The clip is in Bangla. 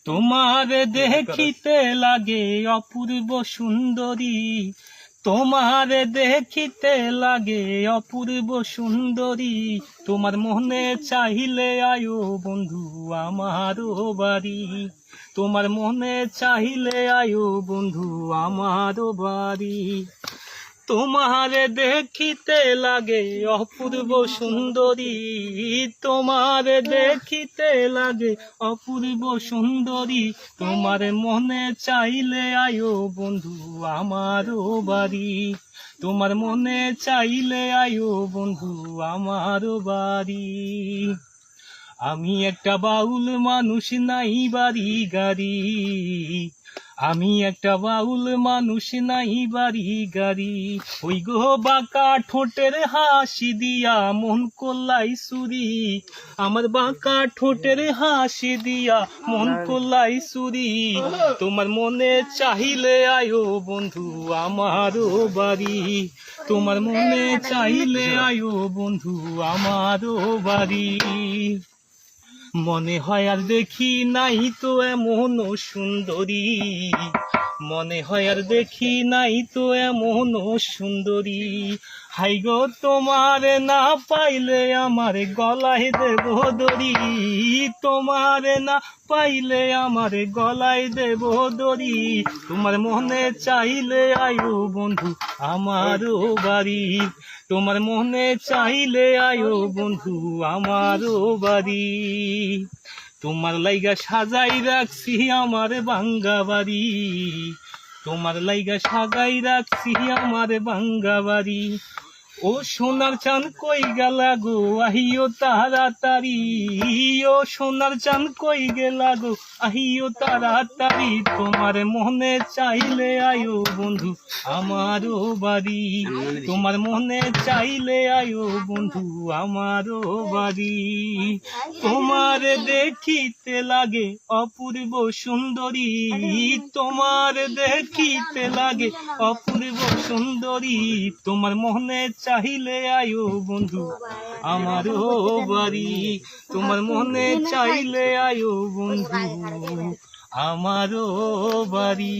তোমার দেখিতে লাগে অপূর্ব সুন্দরী, তোমার দেখিতে লাগে অপূর্ব সুন্দরী, তোমার মনে চাইলে আয়ো বন্ধু আমারও বাড়ি, তোমার মনে চাইলে আয়ো বন্ধু আমারও বাড়ি। তোমার দেখিতে লাগে অপূর্ব সুন্দরী, তোমার দেখিতে লাগে অপূর্ব সুন্দরী, তোমার মনে চাইলে আয়ো বন্ধু আমারও বাড়ি, তোমার মনে চাইলে আয়ো বন্ধু আমারও বাড়ি। আমি একটা বাউল মানুষ, নাই বাড়ি গাড়ি, আমি একটা বাউল মানুষ, নাই বাড়ি গাড়ি, ওই গো বাঁকা ঠোঁটের হাসি দিয়া মন করলাই চুরি, আমার বাঁকা ঠোঁটের হাসি দিয়া মন করলাই চুরি, তোমার মনে চাইলে আয়ো বন্ধু আমারও বাড়ি, তোমার মনে চাইলে আয়ো বন্ধু আমারও বাড়ি। মনে হয় আর দেখি নাই তো এমন সুন্দরী, মনে হয় আর দেখি নাই তো এমন সুন্দরী, হাই গো তোমার না পাইলে আমার গলায় দেব দড়ি, তোমার না পাইলে আমার গলায় দেব দড়ি, তোমার মনে চাইলে আয়ো বন্ধু আমারও বাড়ি, তোমার মনে চাইলে আয়ো বন্ধু আমারও বাড়ি। তোমার লাইগা সাজাই রাখছি আমার ভাঙ্গা বাড়ি, তোমার লাইগা সাজাই রাখছি আমার ভাঙ্গা বাড়ি, ও সোনার চান কই গেলা গো আহিও তাড়াতাড়ি, ও সোনার চান কই গেলা গো আহিও তাড়াতাড়ি, তোমার মনে চাইলে আয়ো বন্ধু আমারও বাড়ি, তোমার মনে চাইলে আয়ো বন্ধু আমারও বাড়ি। তোমার দেখিতে লাগে অপূর্ব সুন্দরী, তোমার দেখিতে লাগে অপূর্ব সুন্দরী, তোমার মনে চাইলে আয়ো বন্ধু আমারও বাড়ি, তোমার মনে চাইলে আয়ো বন্ধু আমারও বাড়ি।